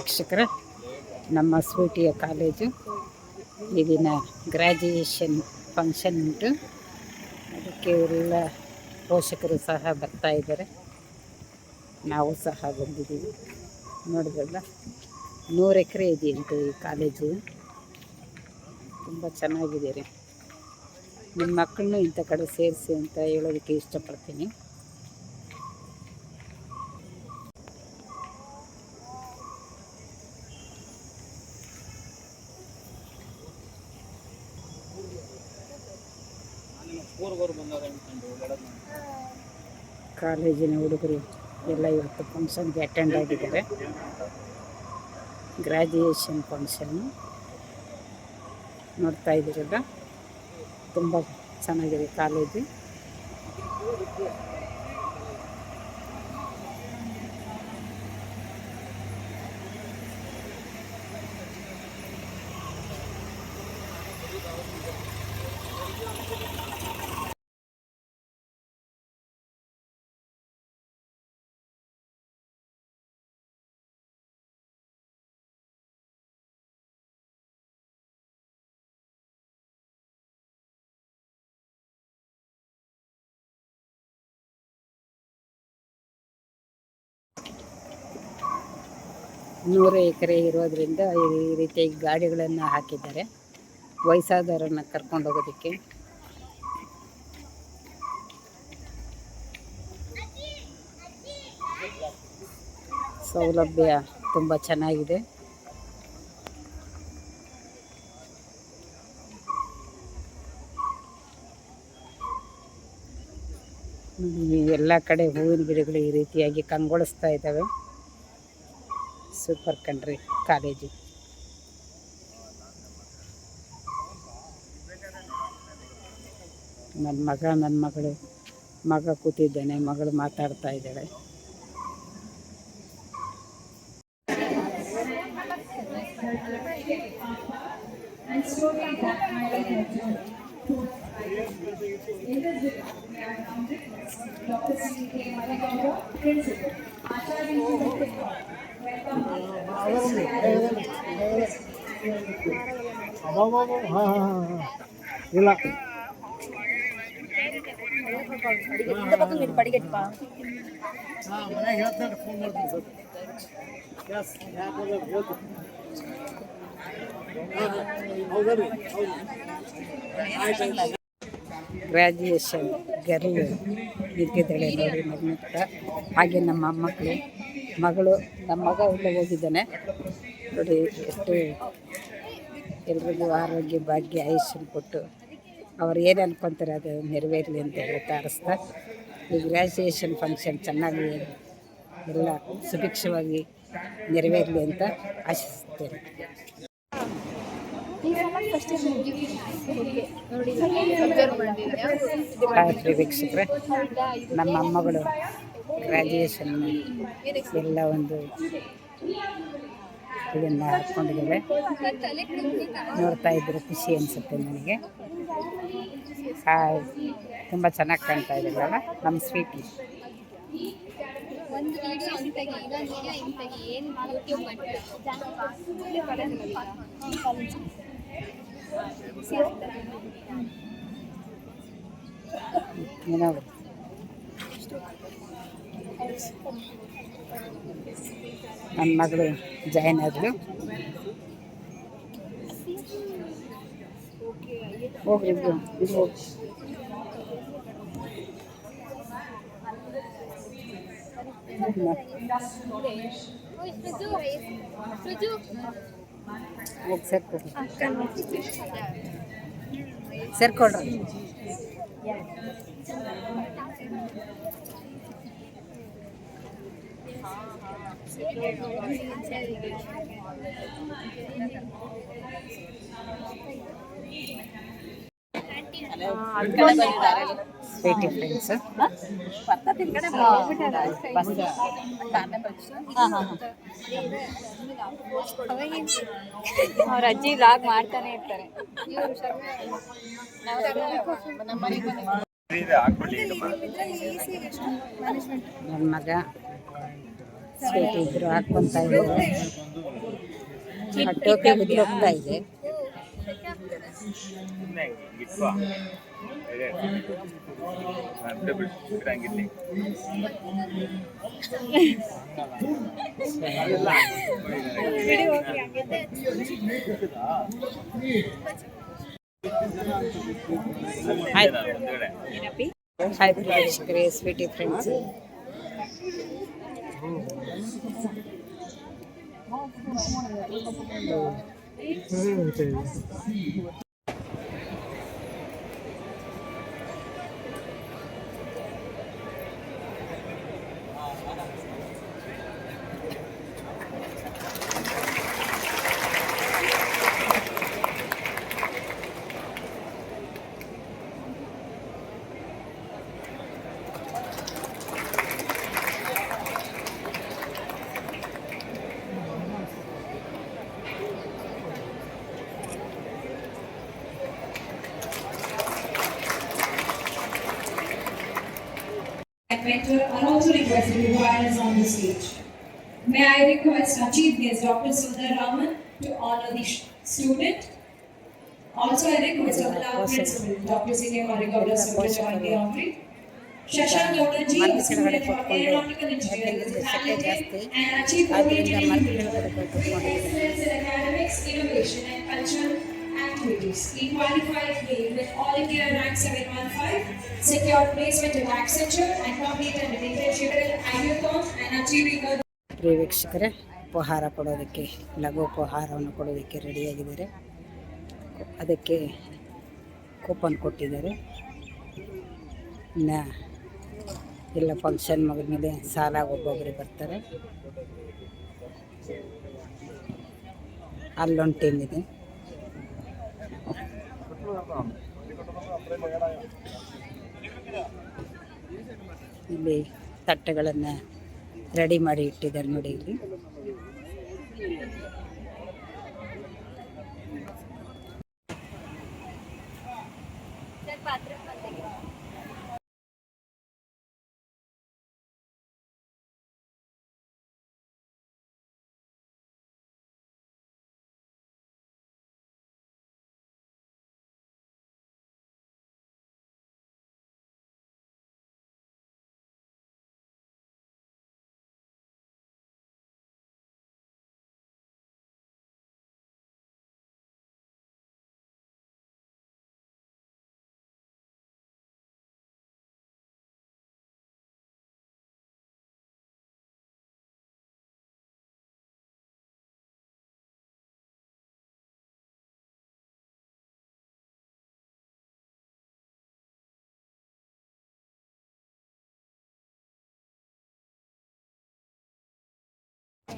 ವೀಕ್ಷಕರೇ, ನಮ್ಮ ಸ್ವೀಟಿಯ ಕಾಲೇಜು ಈ ದಿನ ಗ್ರ್ಯಾಜುಯೇಷನ್ ಫಂಕ್ಷನ್ ಉಂಟು. ಅದಕ್ಕೆ ಎಲ್ಲ ಪೋಷಕರು ಸಹ ಬರ್ತಾ ಇದ್ದಾರೆ, ನಾವು ಸಹ ಬಂದಿದ್ದೀವಿ. ನೋಡಿದ್ರಲ್ಲ, 100 ಎಕರೆ ಇದೆಯಂತೆ ಈ ಕಾಲೇಜು. ತುಂಬ ಚೆನ್ನಾಗಿದೆ ರೀ. ನಿಮ್ಮ ಮಕ್ಕಳನ್ನು ಇಂಥ ಕಡೆ ಸೇರಿಸಿ ಅಂತ ಹೇಳೋದಕ್ಕೆ ಇಷ್ಟಪಡ್ತೀನಿ. ಕಾಲೇಜಿನ ಹುಡುಗರು ಎಲ್ಲ ಇವತ್ತು ಫಂಕ್ಷನ್ಗೆ ಅಟೆಂಡ್ ಆಗಿದ್ದಾರೆ. ಗ್ರ್ಯಾಜುಯೇಷನ್ ಫಂಕ್ಷನ್ನು ನೋಡ್ತಾ ಇದ್ದೀರಲ್ಲ, ತುಂಬ ಚೆನ್ನಾಗಿದೆ ಕಾಲೇಜು. ನೂರು ಎಕರೆ ಇರೋದ್ರಿಂದ ಈ ರೀತಿಯಾಗಿ ಗಾಡಿಗಳನ್ನು ಹಾಕಿದ್ದಾರೆ ವಯಸ್ಸಾದವರನ್ನು ಕರ್ಕೊಂಡು ಹೋಗೋದಕ್ಕೆ. ಸೌಲಭ್ಯ ತುಂಬ ಚೆನ್ನಾಗಿದೆ. ಎಲ್ಲ ಕಡೆ ಹೂವಿನ ಗಿಡಗಳು ಈ ರೀತಿಯಾಗಿ ಕಂಗೊಳಿಸ್ತಾ ಇದ್ದಾವೆ. ಸೂಪರ್ ಕಣ್ರಿ ಕಾಲೇಜು. ನನ್ನ ಮಗ ಕೂತಿದ್ದಾನೆ, ಮಗಳು ಮಾತಾಡ್ತಾ ಇದ್ದಾಳೆ. ಇಲ್ಲ ಗ್ರ್ಯಾಜುಯೇಷನ್ ಗರ್ಲ್ ನಿಂತಿದ್ದಾಳೆ ನೋಡಿ ಮಗನ. ಹಾಗೆ ನಮ್ಮ ಮಗಳು ನಮ್ಮ ಮಗ ಎಲ್ಲ ಹೋಗಿದ್ದಾನೆ ನೋಡಿ. ಎಷ್ಟು ಎಲ್ರಿಗೂ ಆರೋಗ್ಯ ಭಾಗ್ಯ ಆಯುಷ್ಯನ ಕೊಟ್ಟು ಅವ್ರು ಏನು ಅನ್ಕೊತಾರೆ ಅದು ನೆರವೇರಲಿ ಅಂತ ಹೇಳ್ತಾ ಅನಿಸ್ತಾ, ಈ ಗ್ರ್ಯಾಜುಯೇಷನ್ ಫಂಕ್ಷನ್ ಚೆನ್ನಾಗಿ ಎಲ್ಲ ಸುಭಿಕ್ಷವಾಗಿ ನೆರವೇರಲಿ ಅಂತ ಆಶಿಸ್ತೇನೆ. ವೀಕ್ಷಕರೇ, ನಮ್ಮ ಅಮ್ಮಗಳು ಗ್ರ್ಯಾಜುಯೇಷನ್ ಎಲ್ಲ ಒಂದು ಇದನ್ನು ಹಾಕ್ಕೊಂಡಿದ್ದೇವೆ. ನೋಡ್ತಾ ಇದ್ದರೆ ಖುಷಿ ಅನಿಸುತ್ತೆ ನನಗೆ. ತುಂಬ ಚೆನ್ನಾಗಿ ಕಾಣ್ತಾ ಇದ್ದೀವಲ್ಲ ನಮ್ಮ ಸ್ವೀಟಿ. ನನ್ನ ಮಗಳು ಜಾಯ್ನ್ ಆದಳು. ಹೋಗ್ರಿ ಇದು ಹೋಗಿ. ಹೋಗಿ ಸೇರ್ಕೊಳ್ರಿ. ಸ್ವೀಟಿ ಫ್ರೆಂಡ್ಸ್ ಅವ್ರ ಅಜ್ಜಿ ಲಾಗ್ ಮಾಡ್ತಾನೆ ಇರ್ತಾರೆ. ನನ್ನ ಮಗ ಸ್ವೀಟ್ ಇದ್ರು ಹಾಕ್ಕೊಂತ ಇದ್ದಾರೆ. ಆ ಟೋಪಿ ಬಿದ್ದೋಗ್ತಾ ಇದೆ. ಹಾಯ್ ಪ್ರೇಕ್ಷಕರೇ, sweety friends. Mentor are also requested to join us on the stage. May I request our chief guest, Dr. Sundar Raman, to honor the student. Also, I request our beloved principal, Dr. Senior Marigauda, to join the offering. Shashank Gowda ji, a student of Aeronautical Engineering, is talented and achieved over 20 excellence in academics, innovation, and cultural activities. He qualified with All India Rank 715, secured placement in Accenture, and completed an internship in Ideathon and achieving a ಪ್ರಿಯ ವೀಕ್ಷಕರೇ, ಉಪಹಾರ ಕೊಡೋದಕ್ಕೆ, ಲಘು ಉಪಹಾರವನ್ನು ಕೊಡೋದಕ್ಕೆ ರೆಡಿಯಾಗಿದ್ದಾರೆ. ಅದಕ್ಕೆ coupon ಕೊಟ್ಟಿದ್ದಾರೆ. ಇನ್ನು ಎಲ್ಲ function ಮುಗಿದ ಮೇಲೆ ಸಾಲ ಒಬ್ಬೊಬ್ಬರು ಬರ್ತಾರೆ. ಅಲ್ಲೊಂದು ಟೀಮ್ ಇದೆ. ಇಲ್ಲಿ ತಟ್ಟೆಗಳನ್ನು ರೆಡಿ ಮಾಡಿ ಇಟ್ಟಿದ್ದಾರೆ ನೋಡಿ. ಇಲ್ಲಿ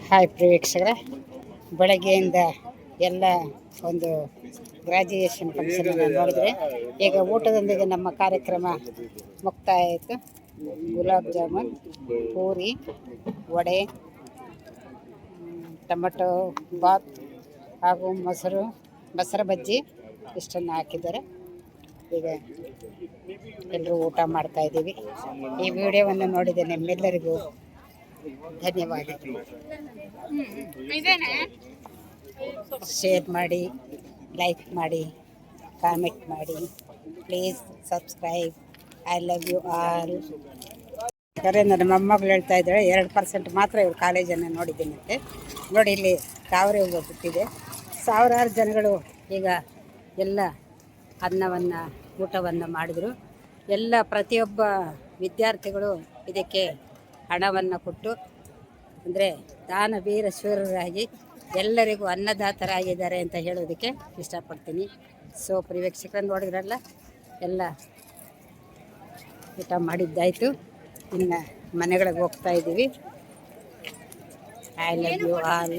ಹಾಯ್ ವೀಕ್ಷಕರೇ, ಬೆಳಗ್ಗೆಯಿಂದ ಎಲ್ಲ ಒಂದು ಗ್ರ್ಯಾಜುಯೇಷನ್ ಫಂಕ್ಷನನ್ನು ನೋಡಿದರೆ ಈಗ ಊಟದೊಂದಿಗೆ ನಮ್ಮ ಕಾರ್ಯಕ್ರಮ ಮುಕ್ತಾಯ ಆಯಿತು. ಗುಲಾಬ್ ಜಾಮೂನ್, ಪೂರಿ, ವಡೆ, ಟೊಮಟೊ ಬಾತ್ ಹಾಗೂ ಮೊಸರು ಬಜ್ಜಿ ಇಷ್ಟನ್ನು ಹಾಕಿದ್ದಾರೆ. ಈಗ ಎಲ್ಲರೂ ಊಟ ಮಾಡ್ತಾಯಿದ್ದೀವಿ. ಈ ವಿಡಿಯೋವನ್ನು ನೋಡಿದ ನಿಮ್ಮೆಲ್ಲರಿಗೂ ಧನ್ಯವಾದಗಳು. ಶೇರ್ ಮಾಡಿ, ಲೈಕ್ ಮಾಡಿ, ಕಾಮೆಂಟ್ ಮಾಡಿ, please subscribe. I love you all. ಸರಿ, ನನ್ನ ಮೊಮ್ಮಗಳು ಹೇಳ್ತಾ ಇದ್ದಾಳೆ 2% ಮಾತ್ರ ಇವ್ರು ಕಾಲೇಜನ್ನು ನೋಡಿದ್ದೀನಂತೆ. ನೋಡಿ, ಇಲ್ಲಿ ತಾವರೆ ಹೂವು ಬಿಟ್ಟಿದೆ. ಸಾವಿರಾರು ಜನಗಳು ಈಗ ಎಲ್ಲ ಅನ್ನವನ್ನು ಊಟವನ್ನು ಮಾಡಿದರು. ಎಲ್ಲ ಪ್ರತಿಯೊಬ್ಬ ವಿದ್ಯಾರ್ಥಿಗಳು ಇದಕ್ಕೆ ಹಣವನ್ನು ಕೊಟ್ಟು, ಅಂದರೆ ದಾನವೀರ ಶೂರರಾಗಿ ಎಲ್ಲರಿಗೂ ಅನ್ನದಾತರಾಗಿದ್ದಾರೆ ಅಂತ ಹೇಳೋದಕ್ಕೆ ಇಷ್ಟಪಡ್ತೀನಿ. ಸೊ ಪ್ರಿಯ ನೋಡಿದ್ರಲ್ಲ, ಎಲ್ಲ ಊಟ ಮಾಡಿದ್ದಾಯಿತು. ಇನ್ನು ಮನೆಗಳಿಗೆ ಹೋಗ್ತಾ ಇದ್ದೀವಿ. I love you all.